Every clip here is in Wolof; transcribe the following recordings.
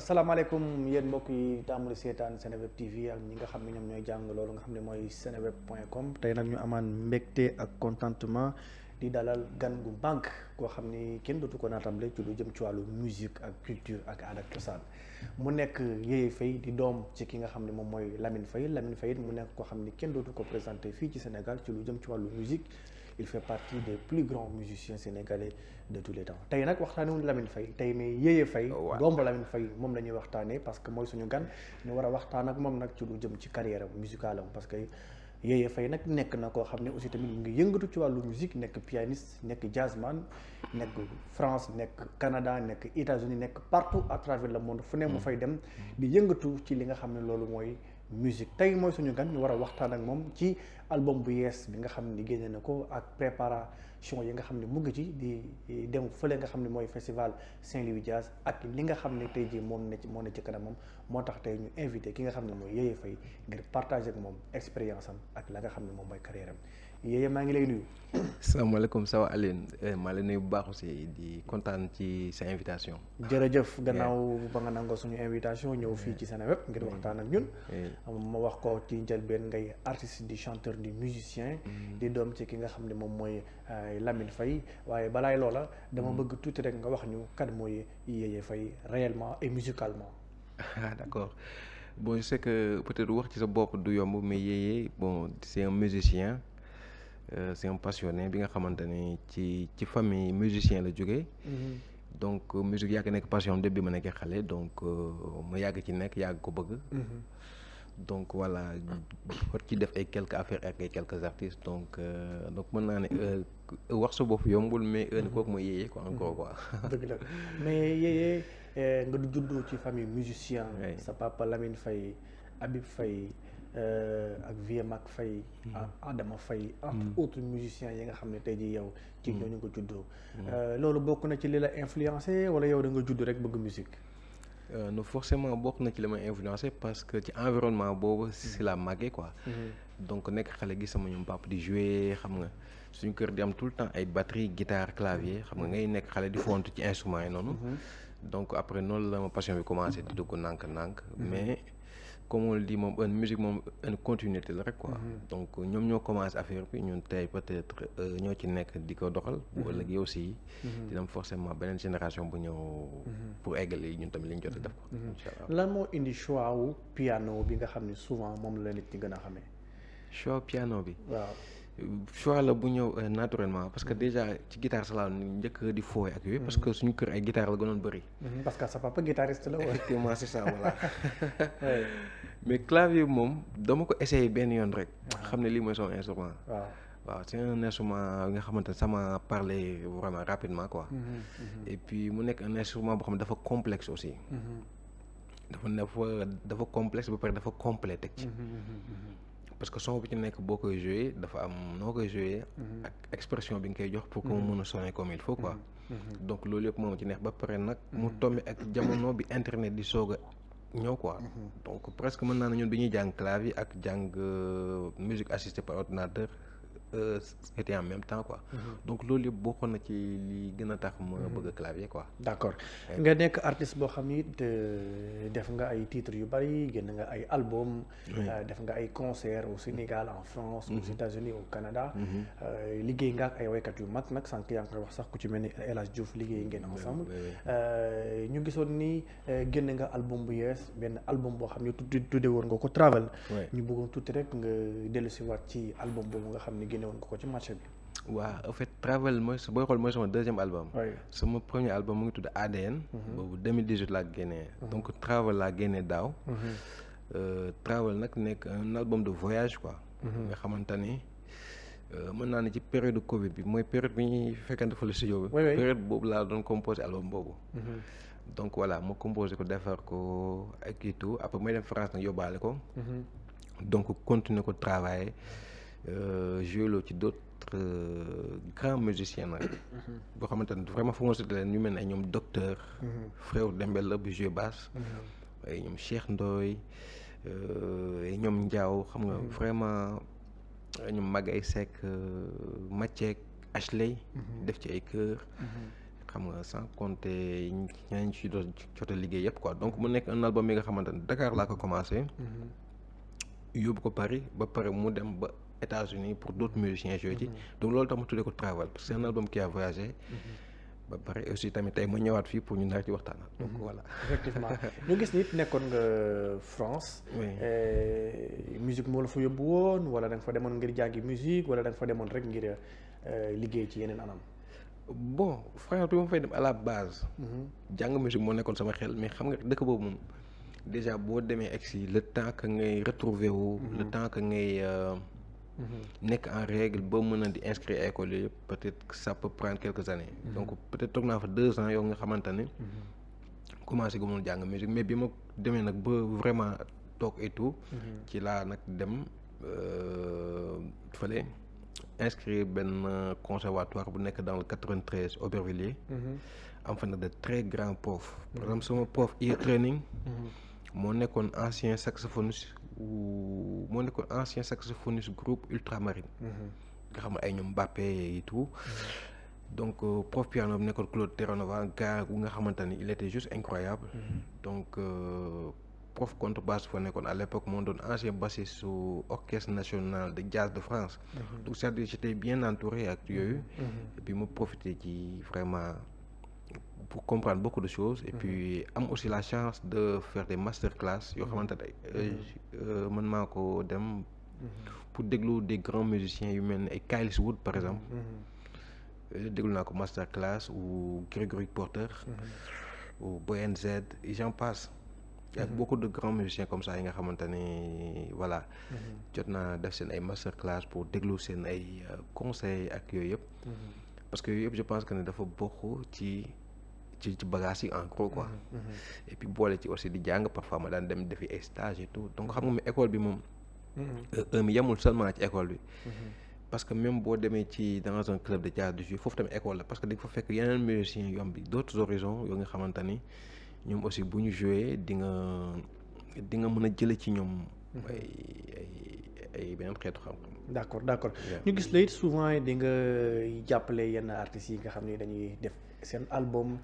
salaamaaleykum yéen mbokk yi tàmbali seetaan Seneweb TV ak ñi nga xam ne ñoom ñooy jàng loolu nga xam ne mooy seneweb.com tey nag ñu amaan mbégte ak contentement di dalal gan gu banque koo xam ni kenn dootu ko naatable ci lu jëm ci wàllu musique ak culture ak aada ak cosaan mu nekk Yeye Faye di doom ci ki nga xam ne moom mooy Lamine Faye it mu nekk koo xam ni kenn dootu ko présenté fii ci Sénégal ci lu jëm ci wàllu musique il fait partie des plus grands musiciens sénégalais de tous les temps tey nag waxtaanee wuñu Lamine Faye tey mais Yeye Faye doomu Lamine Faye moom la ñuy waxtaanee parce que mooy suñu gan ñu war a waxtaan ak moom nag ci lu jëm ci carrière am musicale am parce que Yeye Faye nag nekk na koo xam ne aussi tamit mu ngi yëngatu ci wàllu musique nekk pianiste nekk jazzman nekk France nekk Canada nekk États-Unis nekk partout à travers le monde fu ne mu fay dem di yëngatu ci li nga xam ne loolu mooy musique tey mooy suñu gan ñu war a waxtaan ak moom ci album bu yees bi nga xam ne génne na ko ak préparation yi nga xam ne mu ngi ci di dem fële nga xam ne mooy festival Saint-Louis Jazz ak li nga xam ne tey jii moo ne ci kanamam moo tax tey ñu invité ki nga xam ne mooy Yeye Faye ngir partager ak moom expérience am ak la nga xam ne moom mooy carrière am Yeye maa ngi lay nuyu. salaamaaleykum sawa Aline maa lay nuyu bu baax aussi di kontaan ci sa invitation. jërëjëf gannaaw ba nga nangoo suñu invitation ñëw fii ci Seneweb ngir waxtaan ak ñun. ma wax ko ci njëlbeen ngay artiste di chanteur di musicien. di doom ci ki nga xam ne moom mooy Lamine Faye waaye balaay loola dama bëgg tuuti rek nga wax ñu kat mooy Yeye Faye réellement et musicalement. ah d'accord bon je sais que peut-être wax ci sa bopp du yomb mais Yeye bon c'est un musicien. C'est un passionné bi nga xamante ni ci famille musicien la jógee. donc musique yàgg nekk passion depuis ma nekkee xale donc ma yàgg ci nekk yàgg ko bëgg. donc voilà war ci def ay quelques affaires ak ay quelques artistes donc mën naa ne wax sa bopp yombul mais ni kooku mooy Yeye quoi encore quoi. dëgg la mais Yeye nga du juddoo ci famille musicien. sa papa Lamine Faye Habib Faye. ak Vieux Mac Faye Adama Faye entre autres musiciens yi nga xam ne tey jii yow ci ñooñu nga juddoo loolu bokk na ci li la influencé wala yow da nga judd rek bëgg musique non forcément bokk na ci li ma influencé parce que ci environnement boobu si la màggee quoi donc nekk xale gi sama ñoom papa di jouer xam nga suñu kër di am tout le temps ay batterie guitare clavier xam nga ngay nekk xale di fontu ci instruments yi noonu donc après noonu la ma passion bi commencé di dugg nànk-nànk mais comme on le dit moom musique moom une continuité la rek quoi. donc ñoom ñoo commencé affaire bi ñun tey peut-être ñoo ci nekk di ko doxal. bu ëllëgee aussi. dina am forcément beneen génération bu ñëw. pour eggali ñun tamit li ñu jot a def ko. incha allah lan moo indi choix wu piano bi nga xam ne souvent moom la nit ñi gën a xamee. choix piano bi. waaw. choix la bu ñëw naturellement parce que déjà ci guitare salaa njëkk di fooy ak yooyu parce que suñu kër ay guitare la gënoon bëri. parce que sa papa guitariste la woon. effectivement c'est ça voilà. mais clavier moom dama ko essayé benn yoon rek. xam ne lii mooy son instrument. waaw c'est un instrument nga xamante ne ça m'a parlé vraiment rapidement quoi. et puis mu nekk un instrument boo xam ne dafa complexe aussi. dafa complexe ba pare dafa complet teg ci. parce que son bi ci nekk boo koy jouer dafa am noo koy jouer ak expression bi nga koy jox pour que mu mën a sonner comme il faut quoi. donc loolu yëpp moom ci neex ba pare nag mu tombé ak jamono bi internet di soog a ñëw quoi. donc presque mën naa ne ñun bi ñuy jàng clavier ak jàng musique assistée par ordinateur c'était en même temps quoi. donc loolu yëpp bokkoon na ci li gën a tax ma bëgg clavier quoi. d'accord nga nekk artiste boo xam ni def nga ay titres yu bari génn nga ay album def nga ay concerts au Sénégal en France aux États-Unis au Canada. liggéey nga ak ay waykat yu mag nag sànq yaa ngi koy wax sax ku ci mel ni El Hadj Diouf liggéey ngeen ensemble. ñu gisoon ni génn nga album bu yees benn album boo xam ne tudde woon nga ko Travel. ñu bëggoon tuuti rek nga dellusiwaat ci album boobu nga xam ne génne woon ko ci marché bi. waaw en fait Travel mooy booy xool mooy sama deuxième album. sama premier album mu ngi tudd ADN. boobu 2018 laa génnee. donc Travel laa génnee daaw. Travel nag nekk un album de voyage quoi. nga xamante ni mën naa ne ci période Covid bi mooy période bi ñuy fekkante fa le studio bi. période boobu laa doon composé album boobu. donc voilà ma composé ko defar ko ak et tout après may dem France nag yóbbaale ko. donc continuer ko travailler. joué loo ci d'autres grands musiciens nag. boo xamante ne vraiment fu nga cité leen ñu mel ne ay ñoom docteur. Frère Dembel la bu joué basse. ay ñoom Cheikh Ndoye ay ñoom Ndiaw xam nga vraiment ñoom Magay Seck Mathiek Ashley. def ci ay chœurs. xam nga sans compter ñeneen ci doon jot a liggéey yëpp quoi donc mu nekk un album bi nga xamante ne Dakar laa ko commencé. yóbbu ko Paris ba pare mu dem ba États-Unis pour d'autres musiciens joué ci. donc loolu tax ma tuddee ko Travel parce que c'est un album qui a voyagé. ba pare aussi tamit tey ma ñëwaat fii pour ñu nar ci waxtaan. donc voilà. effectivement ñu gis nit nekkoon nga France. musique moo la fa yóbbu woon wala da nga fa demoon ngir jàngi musique wala da nga fa demoon rek ngir liggéey ci yeneen anam. bon France bi ma fay dem à la base. jàng musique moo nekkoon sama xel mais xam nga dëkk boobu moom déjà boo demee egsi le temps que ngay retrouver wu. le temps que ngay. nekk en règle ba mën a di inscrire à école yëpp peut-être que ça peut prendre quelques années. donc peut-être toog naa fa 2 ans yow nga xamante ne. commencé gu mun jàng musique mais bi ma demee nag ba vraiment toog et tout. ci laa nag dem fële inscrire benn conservatoire bu nekk dans le 93 Aubervilliers. am fa nag de très grands profs. par exemple sama prof ear training. moo nekkoon ancien saxophoniste. moo nekkoon ancien saxophoniste groupe Ultramarine. nga xam ne ay ñoom Mbappé et tout. donc prof piano bi nekkoon Claude Terranova gars gu nga xamante ni il était juste incroyable. donc prof contrebasse fa nekkoon à l'époque moo doon ancien bassiste su orchestre national de jazz de France. donc c'est-à-dire j'étais bien entouré ak yooyu. et puis ma profité ci vraiment. pour comprendre beaucoup de choses et puis am aussi la chance de faire des masterclass yoo xamante ne man maa ko dem pour déglu des grands musiciens yu mel ne ay Kyles Wood par exemple déglu naa ko masterclass ou Gregory Porter ou Boyen Z et j'en passe y a beaucoup de grands musiciens comme ça yi nga xamante ne voilà jot naa def seen ay masterclass pour déglu seen ay conseils ak yooyu yëpp parce que yooyu yëpp je pense que ne dafa bokk ci bagage yi en gros quoi. et puis boole ci aussi di jàng parfois ma daan dem defi ay stage et tout donc xam nga école bi moom. mi yemul seulement ci école bi. parce que même boo demee ci dans un club de jazz du jeu foofu tamit école la parce que di nga fa fekk yeneen musiciens yu am bi d'autres horizons yoo nga xamante ni ñoom aussi bu ñu joué di nga mën a jële ci ñoom. ay beneen xeetu xam-xam. d'accord ñu gis la it souvent di nga jàppale yenn artistes yi nga xam ni dañuy def seen album.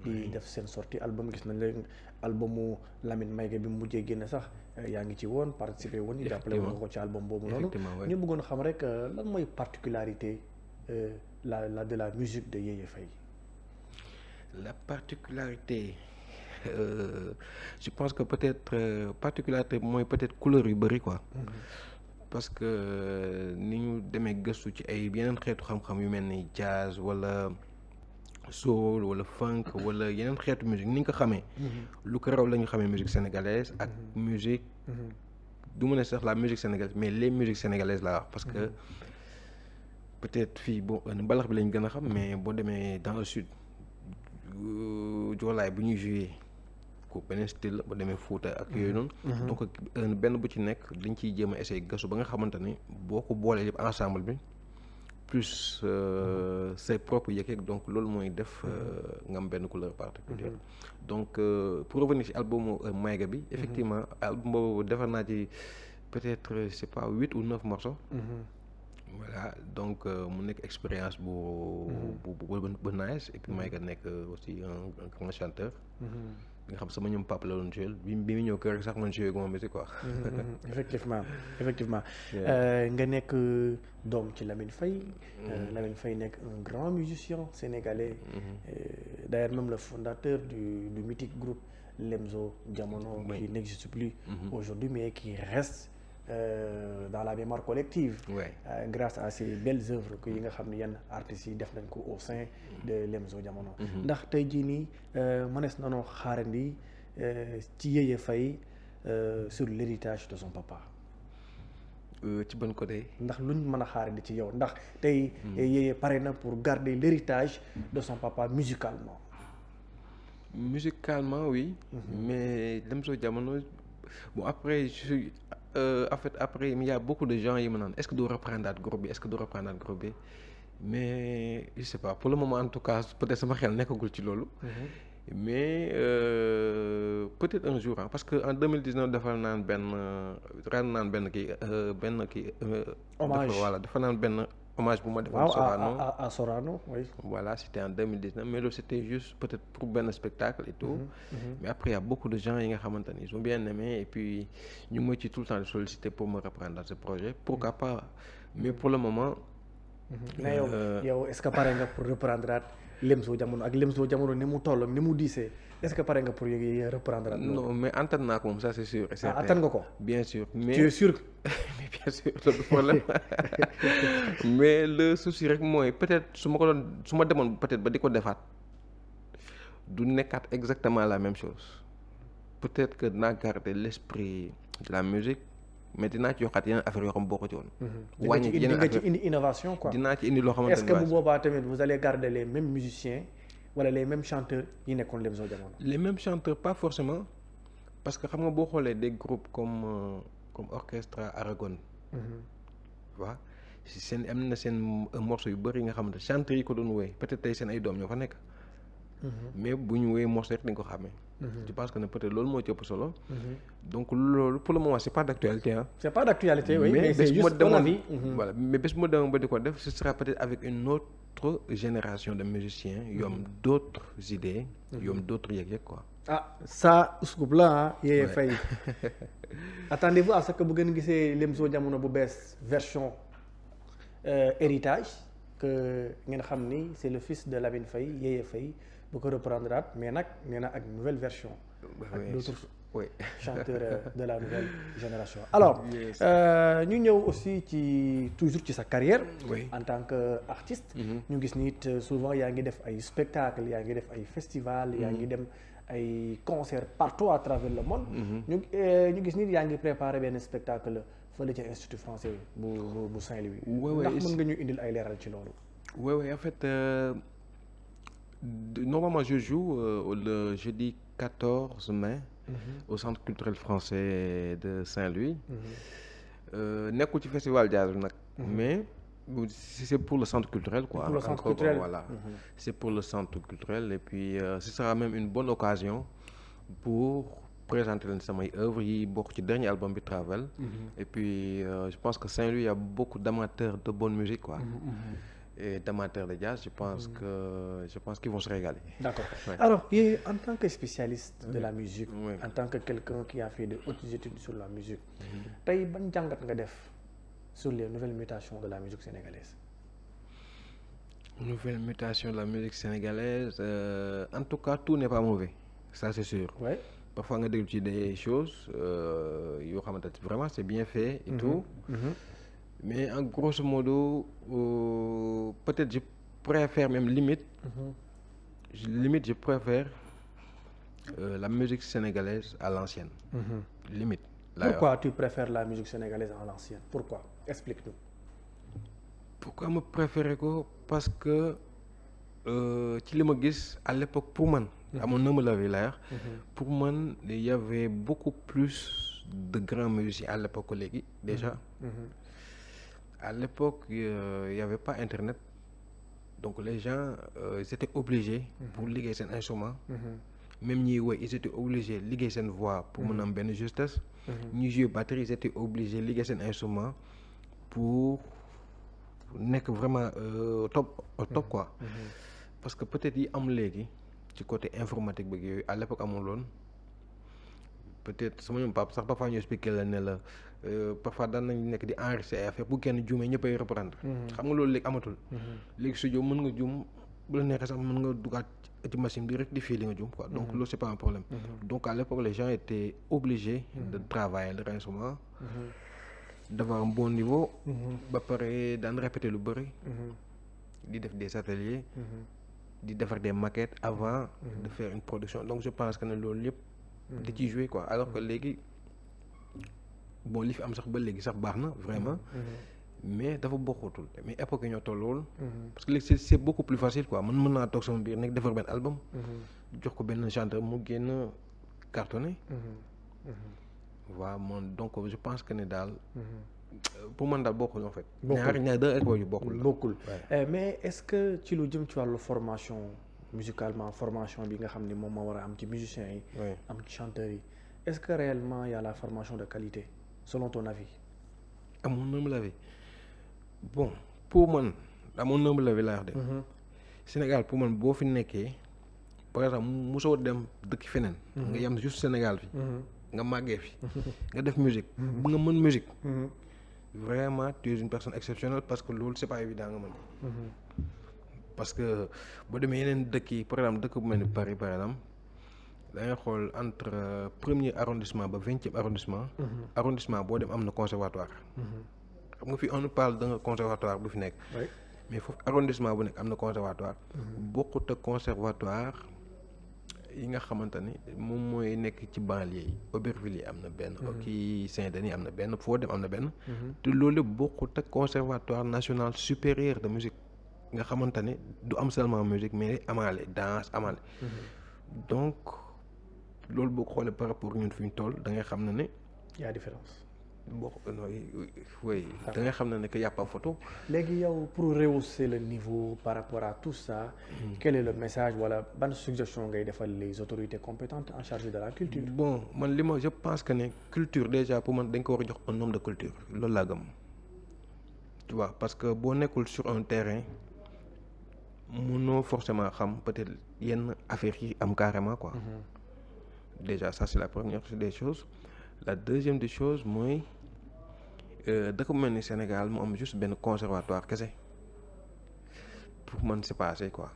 di def seen sortie album gis nañ leen albumu Lamine Mayga bi mu mujjee génn sax yaa ngi ci woon participer woon ñu jàppale woon nga ko ci album boobu noonu ñu bëggoon xam rek lan mooy particularité de la musique de Yeye Faye. la particularité je pense que peut-être particularité mooy peut-être couleur yu bëri quoi. parce que ni ñu demee gëstu ci ay yeneen xeetu xam-xam yu mel ni jazz wala soul wala funk wala yeneen xeetu musique ni nga ko xamee. lu ko raw la ñu xamee musique sénégalaise ak musique. du ma ne sax la musique sénégalaise mais les musiques sénégalaises laa wax parce que peut-être fii bon mbalax bi lañ gën a xam mais boo demee dans le sud joolaay bu ñuy jouer ko beneen style la boo demee Fouta ak yooyu noonu. donc benn bu ci nekk dañ ciy jéem a essayer gasu ba nga xamante ni boo ko boolee yëpp ensemble bi. plus ses propres yëg-yëg donc loolu mooy def nga am benn couleur particulière donc pour revenir ci album Mayga bi effectivement album boobu defar naa ci peut-être je sais pas 8 ou 9 morceaux. voilà donc mu nekk expérience bu nice et puis Mayga nekk aussi un grand chanteur. nga xam sama ñoom papa la doon joué bi mu ñëw kër sax man joué gu ma musique quoi. effectivement nga nekk doom ci Lamine Faye. Lamine Faye nekk un grand musicien sénégalais. D'ailleurs même le fondateur du mythique groupe Lemzo Jamono. qui n'existe plus aujourd'hui mais qui reste dans la mémoire collective. grâce à ces belles œuvres que yi nga xam ne yenn artistes yi def nañ ko au sein de Lemzo Jamono. ndax tey jii nii mënees nañoo xaarandi ci Yeye Faye sur l'héritage de son papa. ci ban côté. ndax luñ mën a xaarandi ci yow ndax tey Yeye pare na pour garder l'héritage de son papa musicalement. Musicalement oui. mais Lemzo Jamono bon après en fait après il y a beaucoup de gens yi ma naan est-ce que doo reprendre groupe bi mais je sais pas pour le moment en tout cas peut-être sama xel nekkagul ci loolu. mais peut-être un jour parce que en 2019 dafa naan benn kii. hommage dafa naan benn hommage bu ma defoon Sorano à Sorano, oui. Voilà, c'était en 2019 mais loolu c'était juste peut-être pour benn spectacle et tout. Mais après il y a beaucoup de gens yi nga xamante ni ils ont bien aimé et puis ñu ngi ci tout le temps sollicité pour me reprendre dans ce projet pourquoi pas mais pour le moment. mais yow est-ce que pare nga pour reprendre Lemzo Jamono ak Lemzo Jamono ni mu toll ni mu diisee est-ce que pare nga pour reprendre. non mais antan naa ko moom ça c'est sûr. attan nga ko. bien sûr mais tu es sûr. mais bien sûr loolu problème mais le souci rek mooy peut-être su ma demoon peut-être ba di ko defaat du nekkaat exactement la même chose peut-être que dinaa garder l'esprit de la musique. mais dinaa ci yokkaat yeneen affaire yoo xam boo ko ci woon. wàññi yeneen affaire dinga ci indi innovation quoi. dinaa ci indi loo xamante ne est-ce que bu boobaa tamit vous allez garder les mêmes musiciens wala les mêmes chanteurs yi nekkoon Lemzo Jamono. les mêmes chanteurs pas forcément parce que xam nga boo xoolee des groupes comme Orchestra Aragon. waaw seen am na seen morceau yu bëri yi nga xamante chanteurs yi ko doon woy peut-être tey seen ay doom ñoo fa nekk. mais bu ñu woyee morceau rek dañ ko xàmmee. je pense que ne peut-être loolu moo ci ëpp solo. donc loolu pour le moment c'est pas d'actualité ah. c'est pas d'actualité oui mais c'est juste mon avis. voilà mais bés bu ma demoon ba di ko def ce sera peut-être avec une autre génération de musiciens yu am d'autres idées. yu am d'autres yëg-yëg quoi. ah ça scoop la ah. Yeye Faye attendez-vous à ce que bu ngeen gisee Lemzo Jamono bu bees version héritage que ngeen xam ni c'est le fils de Lamine Faye Yeye Faye. bu ko reprendre mais nag nee na ak nouvelle version. ak d'autres chanteurs de la nouvelle génération. alors ñu ñëw aussi toujours ci sa carrière. en tant que artiste. ñu gis ni souvent yaa ngi def ay spectacles yaa ngi def ay festivals. yaa ngi dem ay concerts partout à travers le monde. ñu gis ni yaa ngi préparer benn spectacle fële ci Institut français bu Saint-Louis. ndax mën nga ñu indil ay leeral ci loolu. oui en fait. Normalement je joue le jeudi 14 mai au centre culturel français de Saint-Louis. nekkul ci festival jazz nag. mais c'est pour le centre culturel quoi. pour le centre culturel voilà. c'est pour le centre culturel et puis ce sera même une bonne occasion pour présenter leen samay œuvres yi bokk ci dernier album bi Travel. et puis je pense que Saint-Louis y a beaucoup d'amateurs de bonne musique quoi. Et d'amateurs de jazz, je pense qu'ils vont se régaler. D'accord. Ouais. Alors, en tant que spécialiste de la musique, en tant que quelqu'un qui a fait de hautes études sur la musique, tey ban jàngat nga def sur les nouvelles mutations de la musique sénégalaise? Nouvelles mutations de la musique sénégalaise, en tout cas, tout n'est pas mauvais, ça c'est sûr. Ouais. Parfois nga déglu ci des choses yoo xamante ne vraiment c'est bien fait et tout. Mais en grosso modo peut-être je préfère même limite je préfère la musique sénégalaise à l'ancienne. Limite. Pourquoi tu préfères la musique sénégalaise à l'ancienne? Pourquoi? Explique-nous. Pourquoi ma préféré ko parce que ci li ma gis à l'époque pour man à mon humble avis là pour man il y avait beaucoup plus de grands musiciens à l'époque léegi déjà. À l'époque, il n'y avait pas Internet. Donc les gens, ils étaient obligés pour liguer seen instrument. Même ñi woy, ils étaient obligés liguer seen voix pour mën a am benn justesse. ñi jouer batterie, ils étaient obligés liguer seen instrument pour nekk vraiment au top quoi. Parce que peut-être yi am léegi ci côté informatique bi yooyu à l'époque amul woon. Peut-être sama ñoom papa sax parfois ñu expliquer la ne la parfois daan nañ nekk di enregistrer ay affaire bu kenn juumee ñëppay reprendre. xam nga loolu léegi amatul. léegi studio mën nga juum bu la neexee sax mën nga dugaat ci machine bi rek di fii li nga juum quoi. donc loolu c'est pas un problème. donc à l'époque les gens étaient obligés de travailler leur instrument. d'avoir un bon niveau. ba pare daan répéter lu bëri. di def des ateliers. di defar des maquettes avant de faire une production donc je pense que ne loolu yëpp. di ci jouer quoi alors que léegi bon li fi am sax ba léegi sax baax na vraiment mais dafa bokkutul mais époque yi ñoo tollool parce que léegi c'est beaucoup plus facile quoi mën naa toog sama biir nekk defar benn album jox ko benn chanteur mu génn cartonné waaw man donc je pense que ne daal pour man daal bokkul en fait ñaar deux époques yu bokkul mais est-ce que ci lu jëm ci wàllu formation musicalement formation bi nga xam ni moom moo war a am ci musiciens yi am ci chanteurs yi est-ce que réellement il y a la formation de qualité selon ton avis? À mon humble avis bon pour man à mon humble avis laa wax de. Sénégal pour man boo fi nekkee par exemple mosoo dem dëkk feneen. nga yem juste Sénégal fi. nga màggee fi. nga def musique. nga mën musique. vraiment tu es une personne exceptionnelle parce que loolu c'est pas évident nga mën. parce que boo demee yeneen dëkk yi par exemple dëkk bu mel ni Paris par exemple da ngay xool entre premier arrondissement ba 20e arrondissement. arrondissement boo dem am na conservatoire. xam nga fii on nous parle d'un conservatoire bu fi nekk. mais foofu arrondissement bu nekk am na conservatoire. bokkut ak conservatoire yi nga xamante ni moom mooy nekk ci banlieue yi Aubervilliers yi am na benn. kii Saint-Denis am na benn foo dem am na benn. te loolu bokkut ak conservatoire national supérieur de musique nga xamante ni du am seulement musique mais amaale danse amaale. donc loolu boo ko xoolee par rapport ñun fi ñu toll da ngay xam ne y a différence. boo oui da nga xam ne que y a pas photo. léegi yow pour rehausser le niveau par rapport à tout ça. quel est le message wala ban suggestion ngay defal les autorités compétentes en charge de la culture. bon man li ma je pense que ne culture déjà pour man dañ ko war a jox un homme de culture loolu laa gëm. tu vois parce que boo nekkul sur un terrain mënoo forcément xam peut-être yenn affaires yi am carrément quoi. déjà ça c'est la première des choses. la deuxième des choses mooy dëkk bu mel ni Sénégal mu am juste benn conservatoire kese pour man c'est pas assez quoi.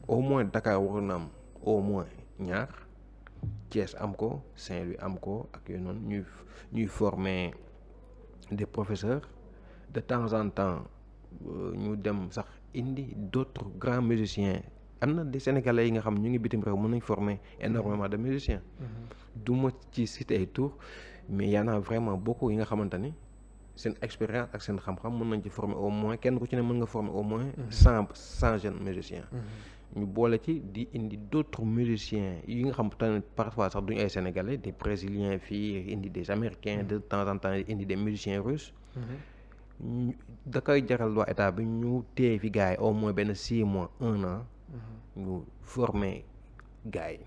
au moins Dakar waroon na am au moins ñaar Thiès am ko Saint-Louis am ko ak yooyu noonu ñuy former des professeurs de temps en temps ñu dem sax indi d'autres grands musiciens. am na des Sénégalais yi nga xam ñu ngi bitim réew mën nañ former énormément de musiciens. du ma ci citer ay tours mais y en a vraiment beaucoup yi nga xamante ni seen expérience ak seen xam-xam mën nañ ci former au moins kenn ku ci ne mën nga former au moins 100 jeunes musiciens. ñu boole ci di indi d'autres musiciens yi nga xam tamit parfois sax duñu ay Sénégalais des Brésiliens fii indi des Américains de temps en temps indi des musiciens russes. da koy jaral waa état bi ñu téye fi gars yi au moins benn 6 mois 1 an. ñu former gars yi.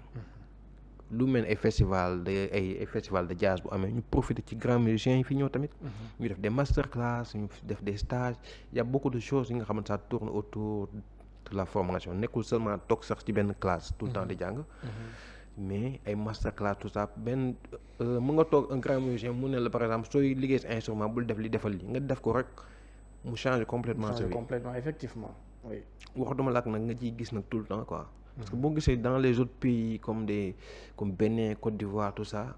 lu mel ay festival de jazz bu amee ñu profiter ci grands musiciens yi fi ñëw tamit. ñu def des masterclass ñu def des stages y a beaucoup de choses yi nga xamante ça tourne autour de la formation nekkul seulement toog sax ci benn classe tout le temps di jàng. mais ay masterclass tout ça benn mu nga toog un grand musicien mu ne la par exemple sooy liggéey sa instrument bul def li defal li nga def ko rek mu changer complètement sa vie. complètement effectivement oui. waxatuma la ak nag nga ciy gis nag tout le temps quoi. parce que boo gisee dans les autres pays comme Bénin Côte d'Ivoire tout ça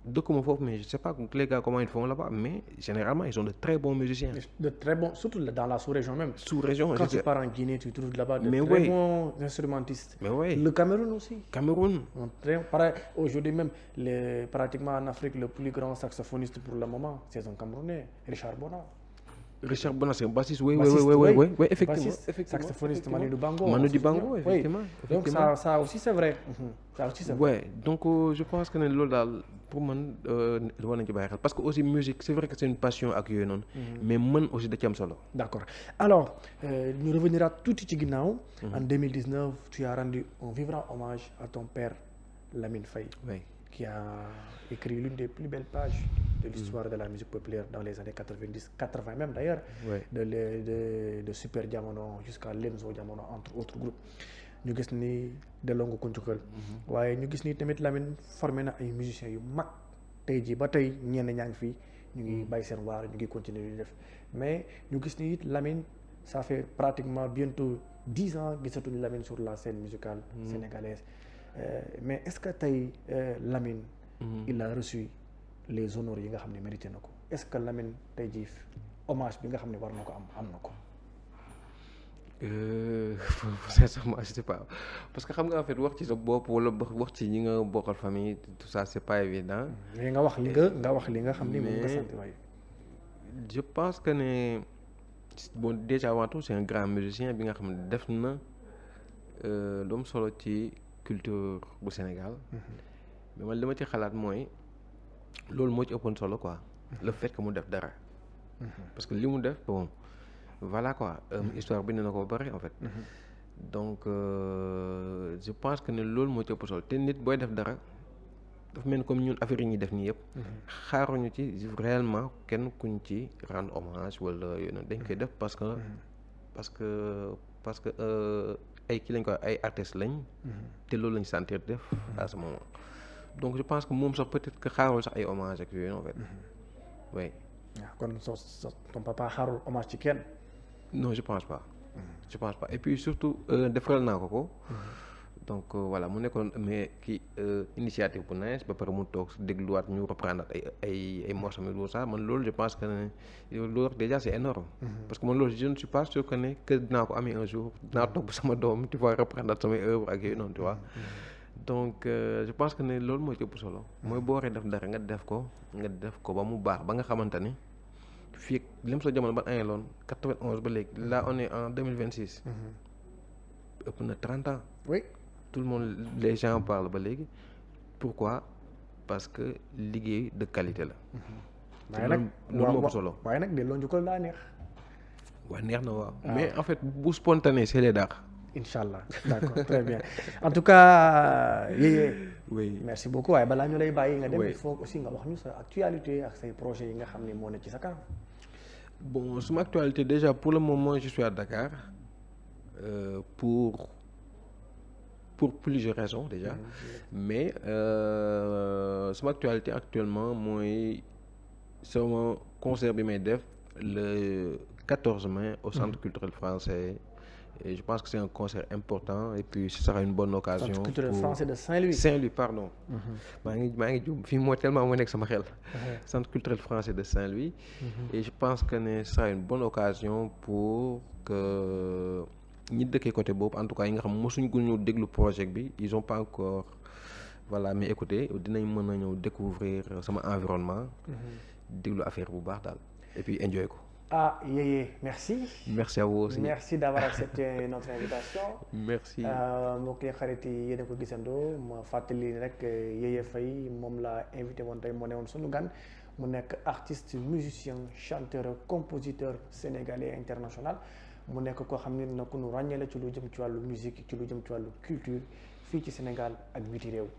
dëkkuma foofu mais je sais pas les gars comment ils font là-bas mais généralement ils sont de très bons musiciens. de très bons surtout dans la sous-région même. sous-région quand tu pars en Guinée tu trouves là-bas de très bons instrumentistes. mais oui le Cameroun aussi. Cameroun. pareil aujourd'hui même pratiquement en Afrique le plus grand saxophoniste pour le moment c'est un Camerounais Richard Bona. Richard Bona c'est bassiste oui effectivement saxophoniste Manu Dibango effectivement. donc ça aussi c'est vrai. ouais donc je pense que ne loolu daal pour man war nañu ci bàyyi xel parce que aussi musique c'est vrai que c'est une passion ak yooyu noonu. mais mën aussi da ci am solo. d'accord alors ñu revenir tuuti ci ginnaaw. en 2019 tu as rendu un vibrant hommage à ton père Lamine Faye. oui. qui a écrit l'une des plus belles pages de l'histoire de la musique populaire dans les années 90, 80 même d'ailleurs, de Super Diamono jusqu'à Lemzo Diamono entre autres groupes. ñu gis ni delloo nga ko njukkal. waaye ñu gis ni tamit Lamine formé na ay musiciens yu mag tey jii ba tey ñenn ñaa ngi fii ñu ngi bàyyi seen waar ñu ngi continuer di def mais ñu gis ni it Lamine ça fait pratiquement bientôt 10 ans gisatuñu Lamine sur la scène musicale sénégalaise. mais est-ce que tey Lamine. il a reçu les honneurs yi nga xam ne mérité na ko est-ce que Lamine tey jii hommage bi nga xam ne war na ko am na ko. sincèrement je sais pas parce que xam nga en fait wax ci sa bopp wala wax ci ñi nga bokkal famille tout ça c'est pas évident. mais nga wax li nga xam ni moom nga sant waaye. je pense que ne bon déjà avant tout c'est un grand musicien bi nga xam ne def na lu am solo ci culture bu Sénégal. mais man li ma ci xalaat mooy loolu moo ci ëppoon solo quoi. le fait que mu def dara. parce que li mu def bon. voilà quoi histoire bi ne na ko ba pare en fait. donc je pense que ne loolu moo ci ëpp solo te nit booy def dara dafa mel ni comme ñun affaire yi ñuy def nii yëpp. xaaruñu ci réellement kenn kuñ ci rendre hommage wala yooyu noonu dañ koy def parce que parce que ay kii lañ ko ay artistes lañ. te loolu lañ sentir def à ce moment. donc je pense que moom sax peut-être que xaarul sax ay hommage ak yooyu en fait. oui. waaw kon ton papa xaarul hommage ci kenn. non je pense pas. je pense pas et puis surtout defaral naa ko. donc voilà mu nekkoon mais kii initiative bu nice ba pare mu toog dégluwaat ñu reprendre ay morceaux mais loolu sax man loolu je pense que ne loolu déjà c'est énorme. parce que man loolu je ne suis pas sûr que dinaa ko amee un jour dinaa toog ba sama doom tu vois reprendre samay œuvre ak yooyu noonu tu vois. donc je pense que ne loolu mooy ëpp solo. mooy boo waree def dara nga def ko ba mu baax ba nga xamante ni fii lim sa jamono ba année loon 91 ba léegi là on est en 2026. ëpp na 30 ans. oui. tout le monde les gens parlent ba léegi pourquoi parce que liggéey de qualité la. waaye nag loolu moo ëpp solo. waaye nag delloo njukkal daa neex. waaw neex na waaw. mais en fait bu spontané c'est les dàq. incha allah d'accord très bien en tout cas Yeye. oui merci beaucoup waaye balaa ñu lay bàyyi nga dem. il faut aussi nga wax ñu sa actualité ak say projets yi nga xam ne moo ne ci sa kanam. bon suma actualité déjà pour le moment je suis à Dakar pour plusieurs raisons déjà. mais sama actualité actuellement mooy sama concert bi may def le 14 mai au Centre culturel français. Et je pense que c'est un concert important et puis ce sera une bonne occasion. Centre culturel français de Saint-Louis. Saint-Louis pardon. maa ngi jum fii moo tellement moo nekk sama xel. Centre culturel français de Saint-Louis. Et je pense que ce sera une bonne occasion pour que ñi dëkkee côté boobu en tout cas yi nga xam mosuñ ko ñëw déglu projet bi ils ont pas encore voilà mais écoutez dinañ mën a ñëw découvrir sama environnement. déglu affaire bu baax daal et puis enjoy ko. Ah Yeye, merci. Merci à vous aussi. Merci d'avoir accepté notre invitation. Merci. mbokk yi xarit yi yéen a ko gisandoo ma fàttali rek Yeye Faye moom laa invité woon tey moo ne woon sunu gan mu nekk artiste musicien chanteur compositeur sénégalais international mu nekk koo xam ne na ku nu ràññee la ci lu jëm ci wàllu musique ci lu jëm ci wàllu culture fii ci Sénégal ak biti réew.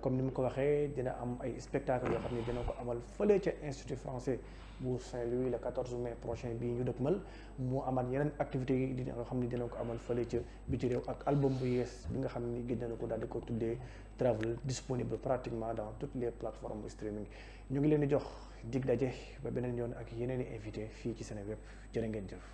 comme ni mu ko waxee dina am ay spectacle yoo xam ne dina ko amal fële ca Institut français bu Saint-Louis le 14 mai prochain bii ñu dëkkmal mu amaat yeneen activités yi dina nga xam ne dina ko amal fële ca biti réew ak album bu yees bi nga xam ni gën na ko daal di ko tuddee Travel disponible pratiquement dans toutes les plateformes de streaming ñu ngi leen di jox dig daje ba beneen yoon ak yeneen i invité fii ci Seneweb jërë ngeen jëf.